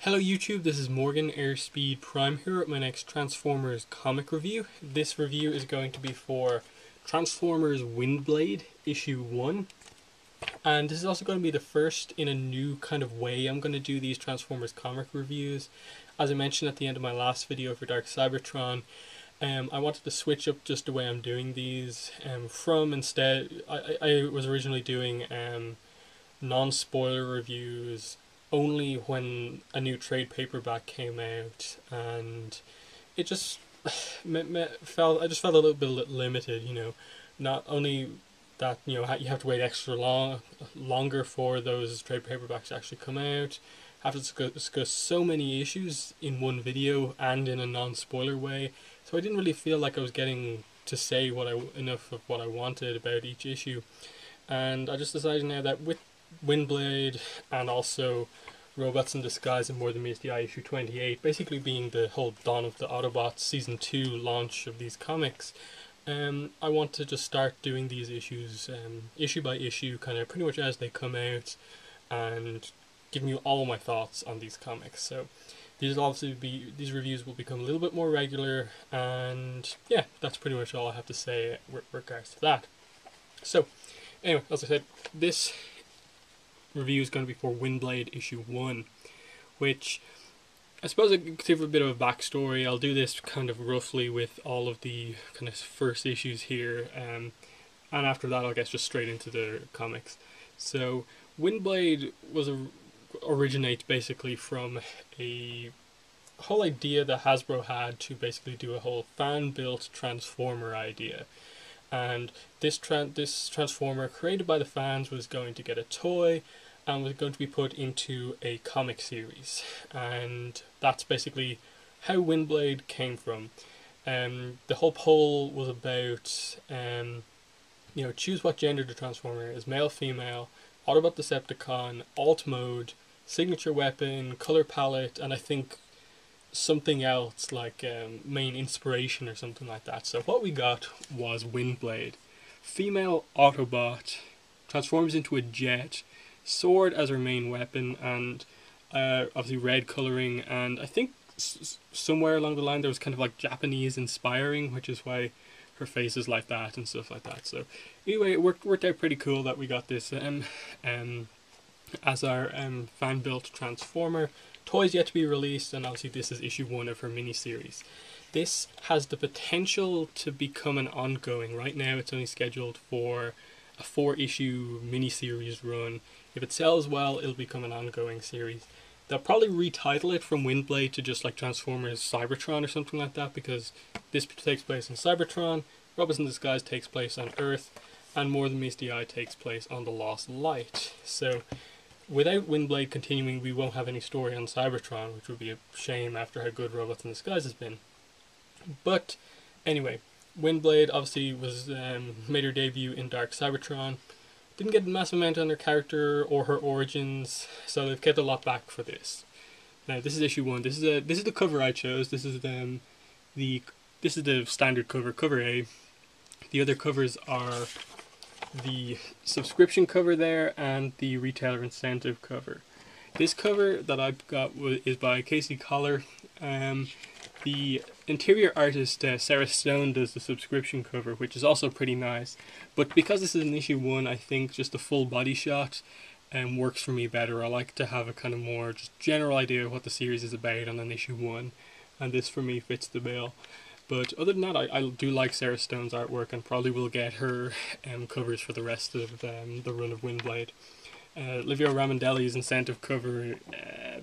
Hello YouTube, this is Morgan Airspeed Prime here at my next Transformers comic review. This review is going to be for Transformers Windblade Issue 1. And this is also going to be the first in a new kind of way I'm going to do these Transformers comic reviews. As I mentioned at the end of my last video for Dark Cybertron, I wanted to switch up just the way I'm doing these. I was originally doing non-spoiler reviews only when a new trade paperback came out, and it just I just felt a little bit limited, not only that, you have to wait longer for those trade paperbacks to actually come out, have to discuss so many issues in one video and in a non-spoiler way, so I didn't really feel like I was getting to say enough of what I wanted about each issue. And I just decided now that with Windblade and also Robots in Disguise and More Than Meets the Eye issue 28, basically being the whole Dawn of the Autobots Season 2 launch of these comics, I want to just start doing these issues issue by issue, kind of pretty much as they come out, and giving you all my thoughts on these comics. So these reviews will become a little bit more regular, and yeah, that's pretty much all I have to say with regards to that. So anyway, as I said, this review is going to be for Windblade Issue 1, which I suppose I could give a bit of a backstory. I'll do this kind of roughly with all of the kind of first issues here, and after that I'll get just straight into the comics. So Windblade originates basically from a whole idea that Hasbro had to basically do a whole fan-built Transformer idea. And this Transformer created by the fans was going to get a toy and was going to be put into a comic series. And that's basically how Windblade came from. The whole poll was about, choose what gender the Transformer is: male, female, Autobot, Decepticon, alt mode, signature weapon, color palette, and I think something else like main inspiration or something like that. So what we got was Windblade. Female Autobot, transforms into a jet, sword as her main weapon, and obviously red colouring, and I think somewhere along the line there was kind of like Japanese inspiring, which is why her face is like that and stuff like that. So anyway, it worked out pretty cool that we got this as our fan-built Transformer. Toys yet to be released, and obviously this is issue 1 of her miniseries. This has the potential to become an ongoing. Right now it's only scheduled for a 4-issue miniseries run. If it sells well, it'll become an ongoing series. They'll probably retitle it from Windblade to just like Transformers Cybertron or something like that, because this takes place in Cybertron, Robots in Disguise takes place on Earth, and More Than Meets the Eye takes place on the Lost Light. So without Windblade continuing, we won't have any story on Cybertron, which would be a shame after how good Robots in Disguise has been. But anyway, Windblade obviously made her debut in Dark Cybertron. Didn't get a massive amount on her character or her origins, so they've kept a lot back for this. Now this is issue 1. This is the cover I chose. This is the standard cover, cover A. The other covers are the subscription cover there and the retailer incentive cover. This cover that I've got is by Casey Collar. The interior artist Sarah Stone does the subscription cover, which is also pretty nice. But because this is an issue 1, I think just a full body shot works for me better. I like to have a kind of more just general idea of what the series is about on an issue 1, and this for me fits the bill. But other than that, I do like Sarah Stone's artwork, and probably will get her covers for the rest of the run of Windblade. Livio Ramondelli's incentive cover,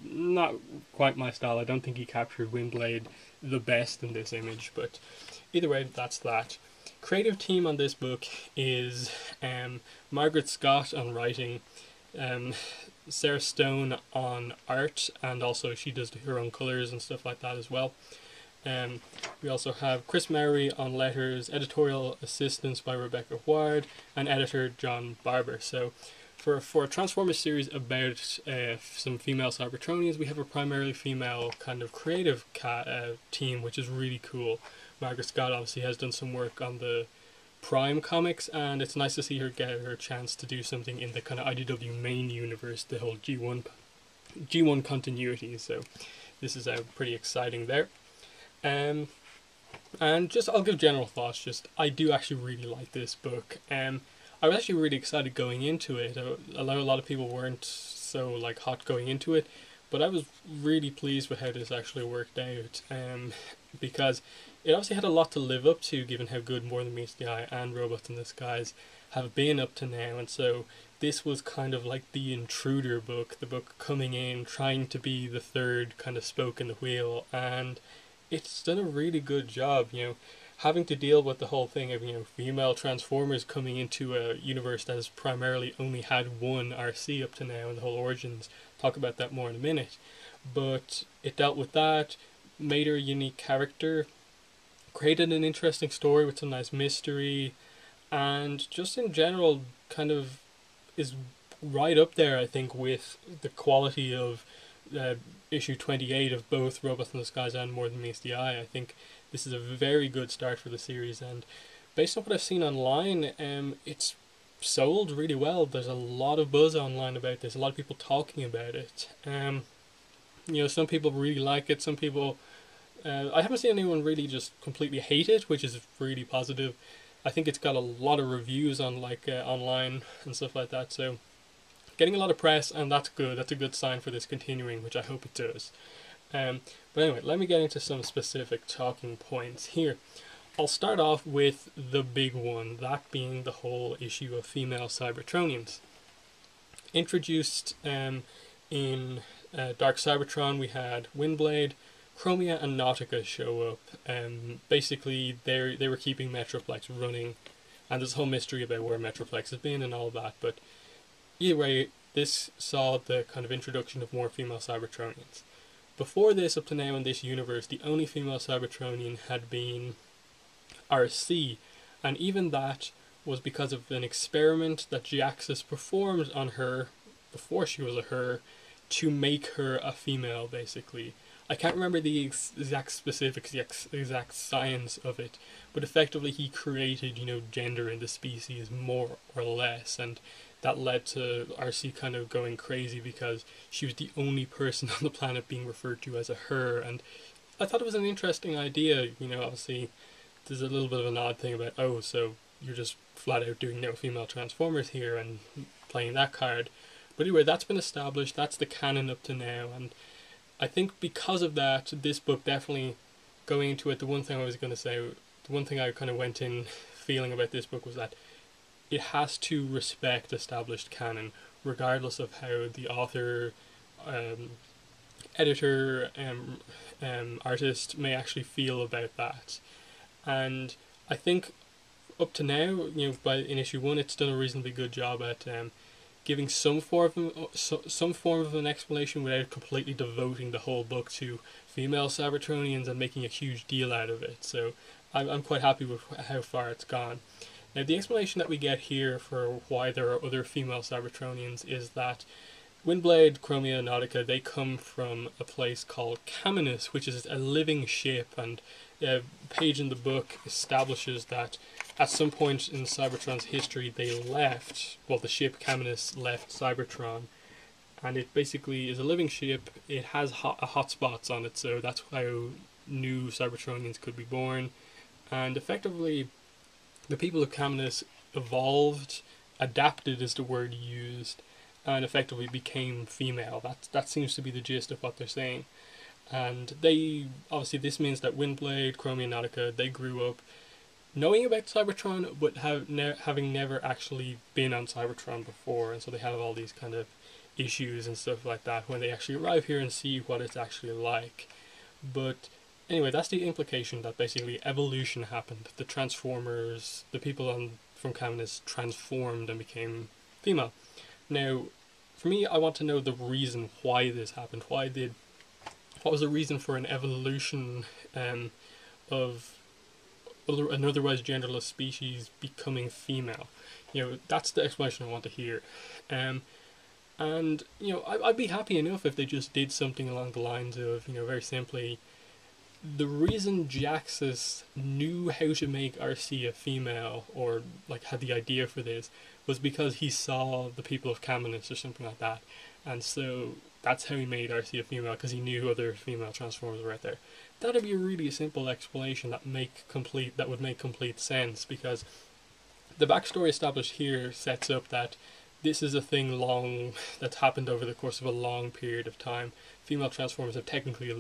not quite my style. I don't think he captured Windblade the best in this image, but either way, that's that. Creative team on this book is Margaret Scott on writing, Sarah Stone on art, and also she does her own colours and stuff like that as well. We also have Chris Mowry on letters, editorial assistance by Rebecca Ward, and editor John Barber. So for a Transformers series about some female Cybertronians, we have a primarily female kind of creative team, which is really cool. Margaret Scott obviously has done some work on the Prime comics, and it's nice to see her get her chance to do something in the kind of IDW main universe, the whole G1 G1 continuity, so this is pretty exciting there. And just I'll give general thoughts. Just I do actually really like this book. I was actually really excited going into it. I know a lot of people weren't so like hot going into it, but I was really pleased with how this actually worked out. Because it obviously had a lot to live up to, given how good More Than Meets the Eye and Robots in Disguise have been up to now, and so this was kind of like the intruder book, the book coming in, trying to be the third kind of spoke in the wheel, and it's done a really good job, having to deal with the whole thing of, female Transformers coming into a universe that has primarily only had one RC up to now in the whole Origins. Talk about that more in a minute. But it dealt with that, made her a unique character, created an interesting story with some nice mystery, and just in general kind of is right up there, I think, with the quality of issue 28 of both Robots in Disguise and More Than Meets the Eye. I think this is a very good start for the series, and based on what I've seen online, it's sold really well. There's a lot of buzz online about this, a lot of people talking about it. Some people really like it, some people I haven't seen anyone really just completely hate it, which is really positive. I think it's got a lot of reviews on online and stuff like that, so getting a lot of press, and that's good. That's a good sign for this continuing, which I hope it does. But anyway, let me get into some specific talking points here. I'll start off with the big one, that being the whole issue of female Cybertronians. Introduced in Dark Cybertron, we had Windblade, Chromia, and Nautica show up. Basically, they were keeping Metroplex running, and there's a whole mystery about where Metroplex has been and all that, but either way, this saw the kind of introduction of more female Cybertronians. Before this, up to now in this universe, the only female Cybertronian had been RC, and even that was because of an experiment that Jaxus performed on her before she was a her to make her a female, basically. I can't remember the exact specifics, the exact science of it, but effectively he created, gender in the species more or less, and that led to RC kind of going crazy because she was the only person on the planet being referred to as a her, and I thought it was an interesting idea. Obviously there's a little bit of an odd thing about, oh, so you're just flat out doing no female Transformers here and playing that card. But anyway, that's been established, that's the canon up to now, and I think because of that, this book definitely, going into it, the one thing I kind of went in feeling about this book was that it has to respect established canon, regardless of how the author, editor, artist may actually feel about that. And I think up to now, in issue 1, it's done a reasonably good job at giving some form of an explanation without completely devoting the whole book to female Cybertronians and making a huge deal out of it. So I'm quite happy with how far it's gone. Now, the explanation that we get here for why there are other female Cybertronians is that Windblade, Chromia, and Nautica, they come from a place called Caminus, which is a living ship, and a page in the book establishes that at some point in Cybertron's history they left, the ship Caminus left Cybertron, and it basically is a living ship. It has hotspots on it, so that's how new Cybertronians could be born, and effectively the people of Caminus evolved, adapted is the word used, and effectively became female. That seems to be the gist of what they're saying. And they, obviously this means that Windblade, Chromia, and Nautica, they grew up knowing about Cybertron, but having never actually been on Cybertron before, and so they have all these kind of issues and stuff like that when they actually arrive here and see what it's actually like. But anyway, that's the implication, that basically evolution happened. The Transformers, the people from Caminus transformed and became female. Now, for me, I want to know the reason why this happened. What was the reason for an evolution of an otherwise genderless species becoming female? That's the explanation I want to hear. And I'd be happy enough if they just did something along the lines of, very simply, the reason Jaxus knew how to make RC a female, or had the idea for this, was because he saw the people of Caminus or something like that, and so that's how he made Arcee a female, because he knew other female Transformers were out there. That'd be a really simple explanation that would make complete sense, because the backstory established here sets up that this is a thing that's happened over the course of a long period of time. Female Transformers have technically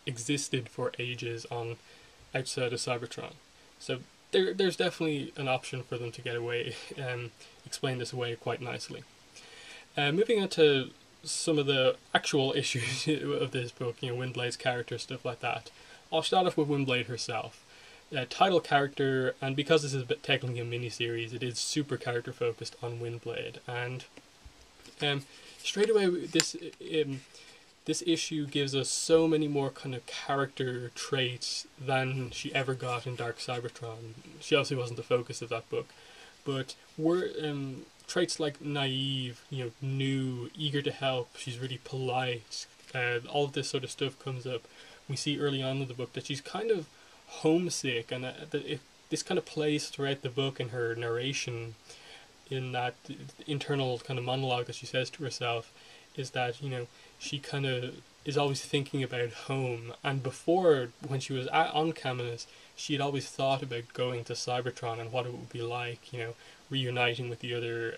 existed for ages on outside of Cybertron. So there's definitely an option for them to get away, explain this away quite nicely. Moving on to some of the actual issues of this book, Windblade's character, stuff like that. I'll start off with Windblade herself. Title character, and because this is technically a mini-series, it is super character focused on Windblade, and straight away this issue gives us so many more kind of character traits than she ever got in Dark Cybertron. She obviously wasn't the focus of that book, but traits like naive, new, eager to help, she's really polite, all of this sort of stuff comes up. We see early on in the book that she's kind of homesick, and this kind of plays throughout the book in her narration, in that internal kind of monologue that she says to herself, is that she kind of is always thinking about home. And before, when she was on Caminus, she had always thought about going to Cybertron and what it would be like, reuniting with the other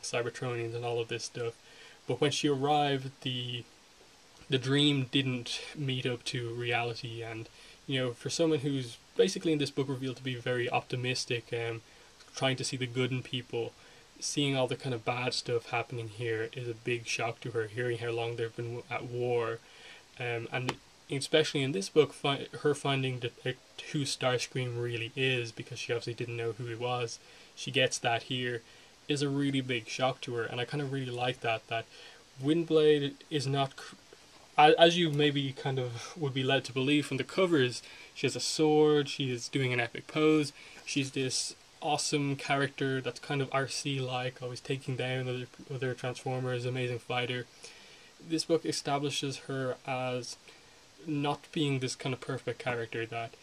Cybertronians and all of this stuff. But when she arrived, the dream didn't meet up to reality, and for someone who's basically in this book revealed to be very optimistic, trying to see the good in people, seeing all the kind of bad stuff happening here is a big shock to her, hearing how long they've been at war. And especially in this book, her finding who Starscream really is, because she obviously didn't know who he was, she gets that here, is a really big shock to her. And I kind of really like that Windblade is not... As you maybe kind of would be led to believe from the covers, she has a sword, she is doing an epic pose, she's this awesome character that's kind of Arcee-like, always taking down other Transformers, amazing fighter. This book establishes her as not being this kind of perfect character, that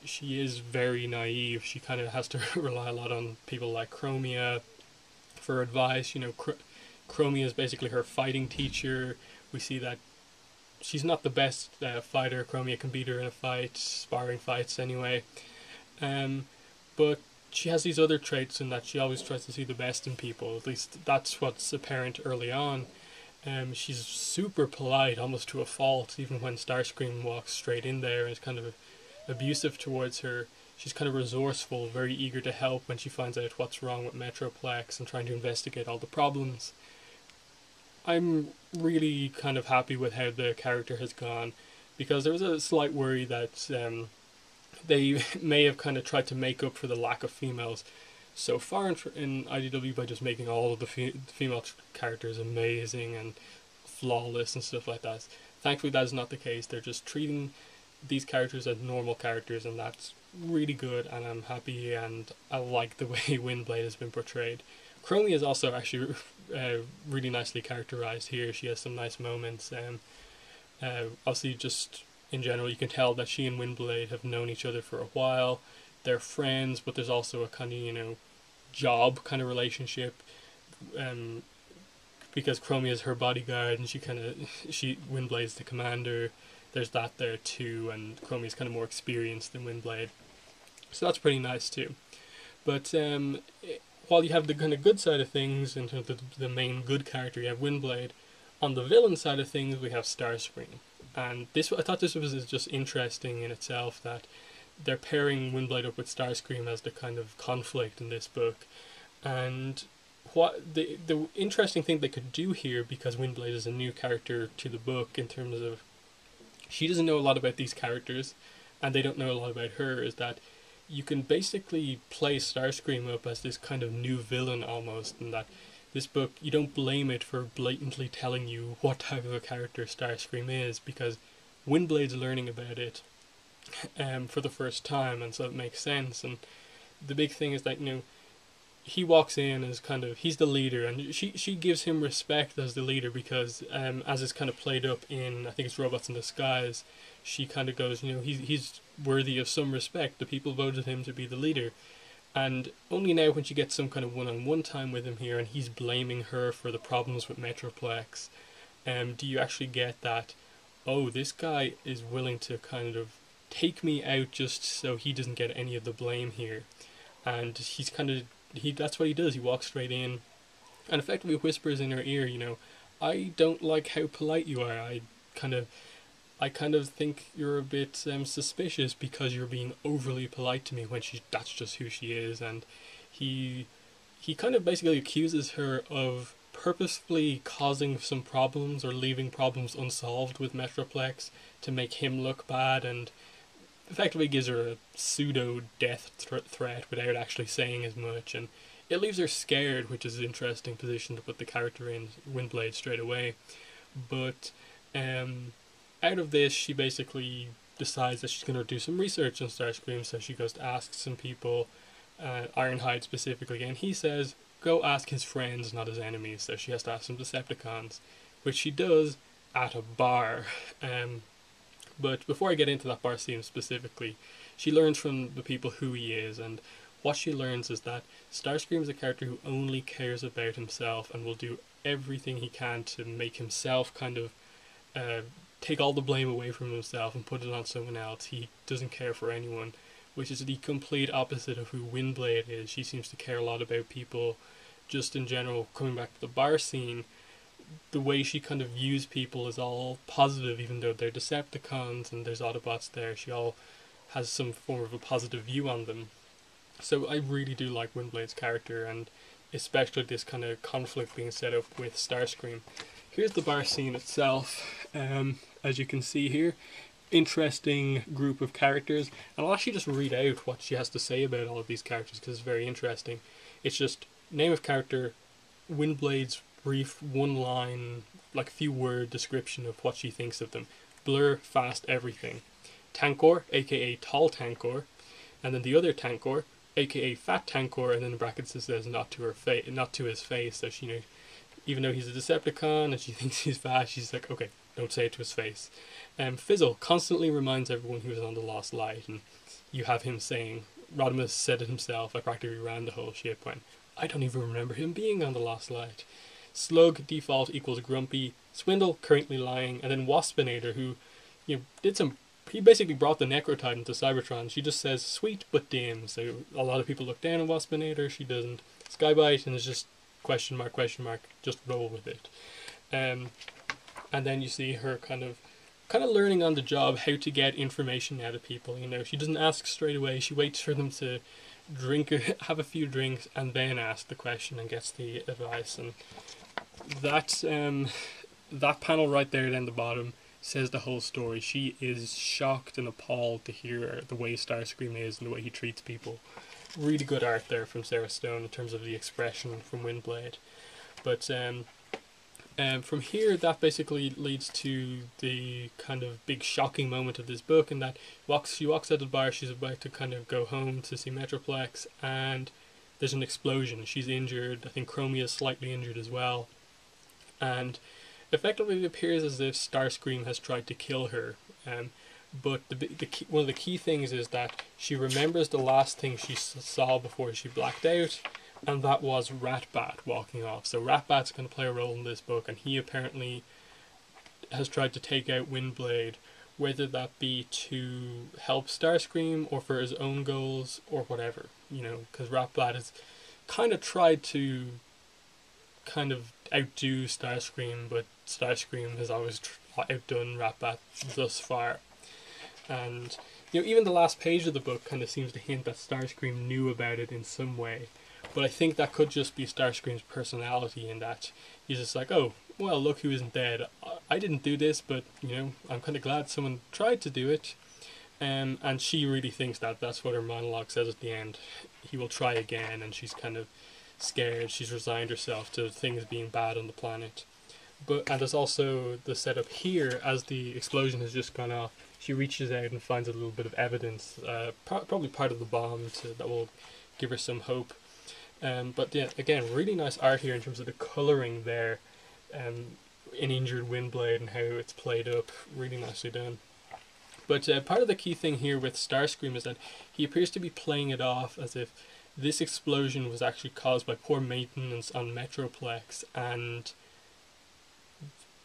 she is very naive. She kind of has to rely a lot on people like Chromia for advice. Chromia is basically her fighting teacher. We see that she's not the best fighter. Chromia can beat her in a fight, sparring fights anyway. But she has these other traits in that she always tries to see the best in people. At least that's what's apparent early on. She's super polite, almost to a fault, even when Starscream walks straight in there and is kind of abusive towards her. She's kind of resourceful, very eager to help when she finds out what's wrong with Metroplex and trying to investigate all the problems. I'm really kind of happy with how the character has gone, because there was a slight worry that they may have kind of tried to make up for the lack of females so far in IDW by just making all of the female characters amazing and flawless and stuff like that. Thankfully that is not the case. They're just treating these characters as normal characters, and that's really good, and I'm happy, and I like the way Windblade has been portrayed. Chromie is also actually really nicely characterized here. She has some nice moments. Obviously, just in general, you can tell that she and Windblade have known each other for a while. They're friends, but there's also a kind of, job kind of relationship. Because Chromie is her bodyguard, and Windblade's the commander. There's that there too, and Chromie's kind of more experienced than Windblade. So that's pretty nice too. But while you have the kind of good side of things, in terms of the main good character, you have Windblade. On the villain side of things, we have Starscream. And I thought this was just interesting in itself, that they're pairing Windblade up with Starscream as the kind of conflict in this book. And what the interesting thing they could do here, because Windblade is a new character to the book in terms of she doesn't know a lot about these characters, and they don't know a lot about her, is that you can basically play Starscream up as this kind of new villain almost, and that this book, you don't blame it for blatantly telling you what type of a character Starscream is, because Windblade's learning about it for the first time, and so it makes sense. And the big thing is that, he walks in as he's the leader, and she gives him respect as the leader, because as is kind of played up in, I think it's Robots in Disguise, she kind of goes, he's worthy of some respect. The people voted him to be the leader. And only now when she gets some kind of one-on-one time with him here and he's blaming her for the problems with Metroplex, do you actually get that, oh, this guy is willing to kind of take me out just so he doesn't get any of the blame here. And he's kind of, that's what he does. He walks straight in and effectively whispers in her ear, I don't like how polite you are. Kind of I kind of think you're a bit suspicious because you're being overly polite to me when that's just who she is. And he kind of basically accuses her of purposefully causing some problems or leaving problems unsolved with Metroplex to make him look bad, and effectively gives her a pseudo death threat without actually saying as much. And it leaves her scared, which is an interesting position to put the character in, Windblade, straight away. But out of this, she basically decides that she's going to do some research on Starscream, so she goes to ask some people, Ironhide specifically, and he says, go ask his friends, not his enemies, so she has to ask some Decepticons, which she does at a bar. But before I get into that bar scene specifically, she learns from the people who he is, and what she learns is that Starscream is a character who only cares about himself and will do everything he can to make himself kind of take all the blame away from himself and put it on someone else. He doesn't care for anyone, which is the complete opposite of who Windblade is. She seems to care a lot about people just in general. Coming back to the bar scene, the way she kind of views people is all positive, even though they're Decepticons and there's Autobots there. She all has some form of a positive view on them. So I really do like Windblade's character, and especially this kind of conflict being set up with Starscream. Here's the bar scene itself. As you can see here, interesting group of characters, and I'll actually just read out what she has to say about all of these characters because it's very interesting. It's just name of character, Windblade's brief one-line, like few-word description of what she thinks of them. Blur, fast, everything. Tankor, aka Tall Tankor, and then the other Tankor, aka Fat Tankor, and then in brackets it says not to his face. So she, even though he's a Decepticon and she thinks he's fat, she's like, okay, don't say it to his face. Fizzle constantly reminds everyone he was on the Lost Light, and you have him saying, Rodimus said it himself, I practically ran the whole ship when I don't even remember him being on the Lost Light. Slug, default equals grumpy. Swindle, currently lying. And then Waspinator, who, he basically brought the Necrotitan to Cybertron. She just says, sweet but dim. So a lot of people look down on Waspinator, she doesn't. Skybite, and it's just question mark, just roll with it. And then you see her kind of learning on the job how to get information out of people. She doesn't ask straight away. She waits for them to have a few drinks, and then ask the question and gets the advice. And that panel right there down the bottom says the whole story. She is shocked and appalled to hear the way Starscream is and the way he treats people. Really good art there from Sarah Stone in terms of the expression from Windblade. But from here, that basically leads to the kind of big shocking moment of this book, in that she walks out of the bar, she's about to kind of go home to see Metroplex, and there's an explosion. She's injured. I think Chromia is slightly injured as well. And effectively it appears as if Starscream has tried to kill her. But one of the key things is that she remembers the last thing she saw before she blacked out, and that was Ratbat walking off. So Ratbat's going to play a role in this book, and he apparently has tried to take out Windblade, whether that be to help Starscream or for his own goals or whatever, because Ratbat has kind of tried to kind of outdo Starscream, but Starscream has always outdone Ratbat thus far. And even the last page of the book kind of seems to hint that Starscream knew about it in some way. But I think that could just be Starscream's personality, in that he's just like, oh, well, look who isn't dead. I didn't do this, but, I'm kind of glad someone tried to do it. And she really thinks that. That's what her monologue says at the end. He will try again, and she's kind of scared. She's resigned herself to things being bad on the planet. And there's also the setup here, as the explosion has just gone off. She reaches out and finds a little bit of evidence, probably part of the bomb, that will give her some hope. But yeah, again, really nice art here in terms of the colouring there, an injured Windblade and how it's played up, really nicely done. But part of the key thing here with Starscream is that he appears to be playing it off as if this explosion was actually caused by poor maintenance on Metroplex, and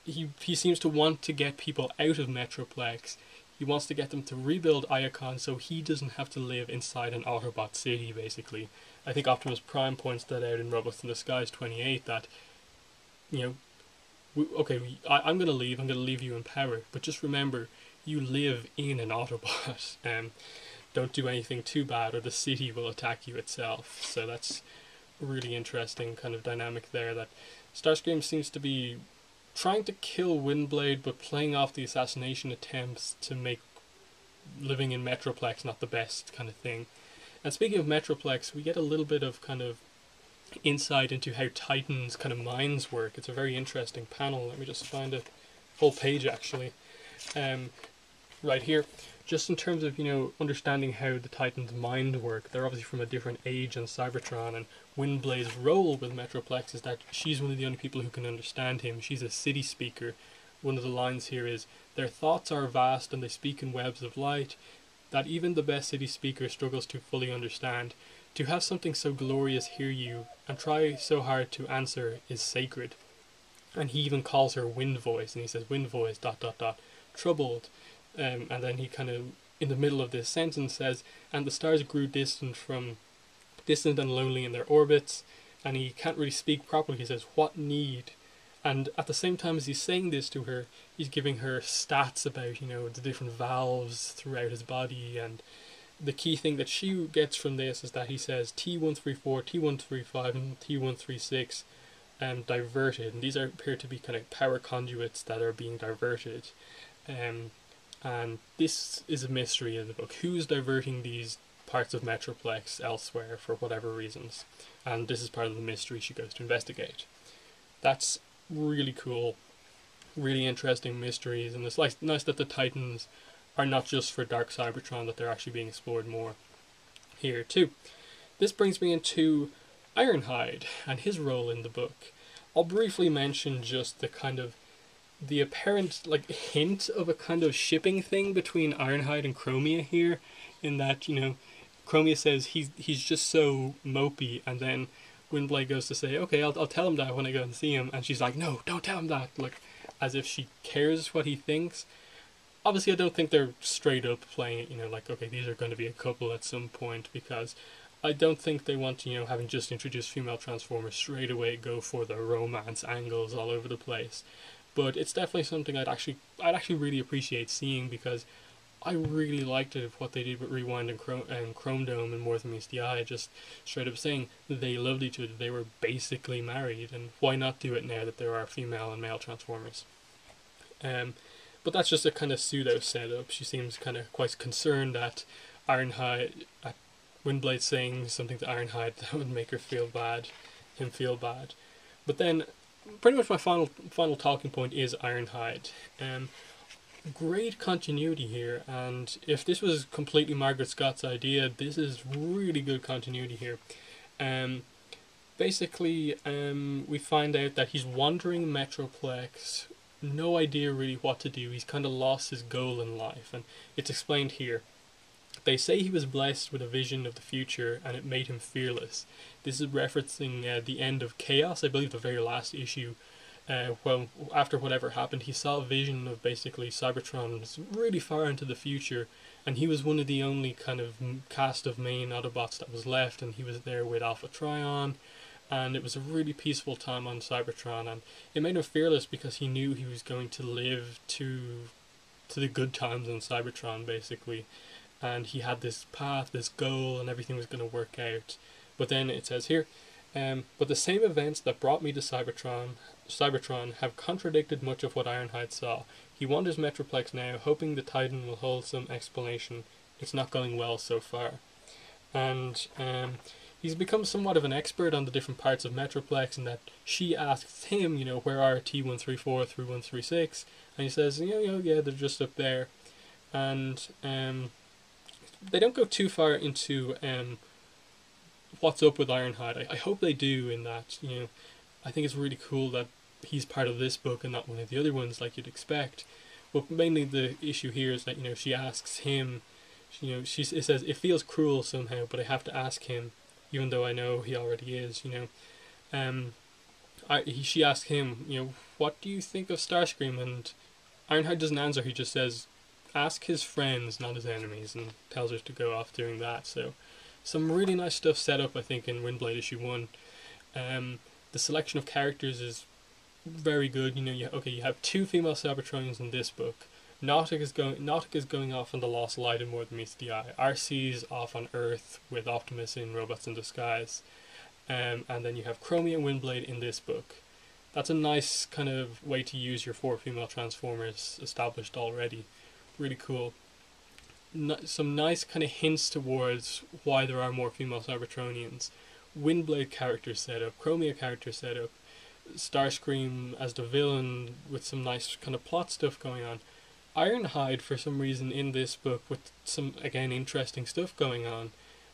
he seems to want to get people out of Metroplex. He wants to get them to rebuild Iacon so he doesn't have to live inside an Autobot city, basically. I think Optimus Prime points that out in Robots in Disguise 28, that, you know, I'm going to leave you in power, but just remember, you live in an Autobot. Don't do anything too bad or the city will attack you itself. So that's a really interesting kind of dynamic there, that Starscream seems to be trying to kill Windblade but playing off the assassination attempts to make living in Metroplex not the best kind of thing. And speaking of Metroplex, we get a little bit of kind of insight into how Titan's kind of minds work. It's a very interesting panel. Let me just find a whole page actually. Right here. Just in terms of, you know, understanding how the Titans' mind work, they're obviously from a different age on Cybertron, and Windblade's role with Metroplex is that she's one of the only people who can understand him. She's a city speaker. One of the lines here is, "Their thoughts are vast and they speak in webs of light that even the best city speaker struggles to fully understand. To have something so glorious hear you and try so hard to answer is sacred." And he even calls her Wind Voice, and he says, "Wind Voice, ... troubled." And then he kind of, in the middle of this sentence, says, "And the stars grew distant and lonely in their orbits," and he can't really speak properly. He says, "What need?" And at the same time as he's saying this to her, he's giving her stats about, you know, the different valves throughout his body. And the key thing that she gets from this is that he says T134, T135, and T136 diverted. And these appear to be kind of power conduits that are being diverted. And this is a mystery in the book. Who's diverting these parts of Metroplex elsewhere for whatever reasons? And this is part of the mystery she goes to investigate. That's really cool, really interesting mysteries, and it's nice that the Titans are not just for Dark Cybertron, that they're actually being explored more here too. This brings me into Ironhide and his role in the book. I'll briefly mention just the apparent hint of a kind of shipping thing between Ironhide and Chromia here, in that, you know, Chromia says he's just so mopey, and then Windblade goes to say, "Okay, I'll tell him that when I go and see him," and she's like, "No, don't tell him that," as if she cares what he thinks. Obviously, I don't think they're straight up playing it, you know, okay, these are going to be a couple at some point, because I don't think they want to, you know, having just introduced female Transformers, straight away go for the romance angles all over the place. But it's definitely something I'd actually really appreciate seeing, because I really liked it what they did with Rewind and Chrome Dome and More Than Meets the Eye, just straight up saying they loved each other, they were basically married, and why not do it now that there are female and male Transformers? But that's just a kind of pseudo setup. She seems kind of quite concerned at Ironhide, at Windblade saying something to Ironhide that would make him feel bad. But then, pretty much my final talking point is Ironhide. Great continuity here, and if this was completely Margaret Scott's idea, this is really good continuity here. Basically, we find out that he's wandering Metroplex, no idea really what to do. He's kind of lost his goal in life, and it's explained here. They say he was blessed with a vision of the future and it made him fearless. This is referencing the end of Chaos, I believe the very last issue. Well, after whatever happened, he saw a vision of basically Cybertron really far into the future, and he was one of the only kind of cast of main Autobots that was left, and he was there with Alpha Trion, and it was a really peaceful time on Cybertron, and it made him fearless because he knew he was going to live to the good times on Cybertron, basically. And he had this path, this goal, and everything was going to work out. But then it says here, but the same events that brought me to Cybertron have contradicted much of what Ironhide saw. He wanders Metroplex now, hoping the Titan will hold some explanation. It's not going well so far. And he's become somewhat of an expert on the different parts of Metroplex, in that she asks him, you know, where are T134 through 136? And he says, yeah, they're just up there. And they don't go too far into what's up with Ironhide. I hope they do, in that, you know, I think it's really cool that he's part of this book and not one of the other ones like you'd expect. But mainly the issue here is that, you know, she asks him, you know, it says, it feels cruel somehow, but I have to ask him, even though I know he already is. She asked him, what do you think of Starscream? And Ironhide doesn't answer. He just says, ask his friends, not his enemies, and tells her to go off doing that. So, some really nice stuff set up, I think, in Windblade issue 1. The selection of characters is very good. You have 2 female Cybertronians in this book. Nautic is going off on the Lost Light in More Than Meets the Eye. RC's off on Earth with Optimus in Robots in Disguise. And then you have Chromie and Windblade in this book. That's a nice kind of way to use your 4 female Transformers established already. Really cool. Some nice kind of hints towards why there are more female Cybertronians. Windblade character setup, Chromia character setup, Starscream as the villain with some nice kind of plot stuff going on. Ironhide, for some reason, in this book with some, again, interesting stuff going on.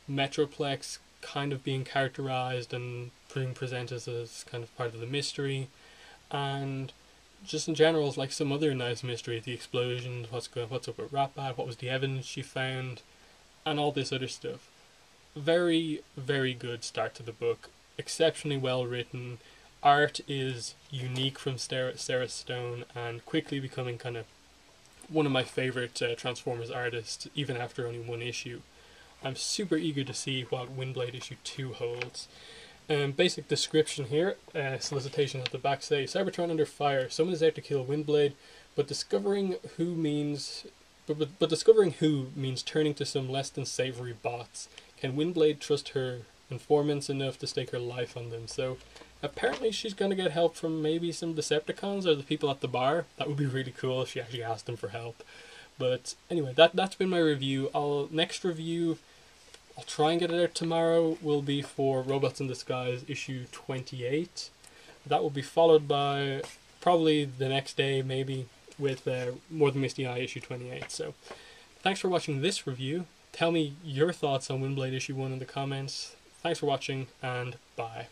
Metroplex kind of being characterized and being presented as kind of part of the mystery, and just in general, like some other nice mystery, the explosions, what's up with Ratbat, what was the evidence she found, and all this other stuff. Very, very good start to the book. Exceptionally well written. Art is unique from Sarah Stone, and quickly becoming kind of one of my favorite Transformers artists, even after only 1 issue. I'm super eager to see what Windblade issue 2 holds. Basic description here, solicitation at the back say, Cybertron under fire, someone is out to kill Windblade, but discovering who means turning to some less than savory bots. Can Windblade trust her informants enough to stake her life on them? So apparently she's going to get help from maybe some Decepticons or the people at the bar. That would be really cool if she actually asked them for help. But anyway, that's been my review. Next review, I'll try and get it out tomorrow, will be for Robots in Disguise issue 28. That will be followed by probably the next day, maybe, with More Than Meets the Eye issue 28. So thanks for watching this review. Tell me your thoughts on Windblade issue 1 in the comments. Thanks for watching, and bye.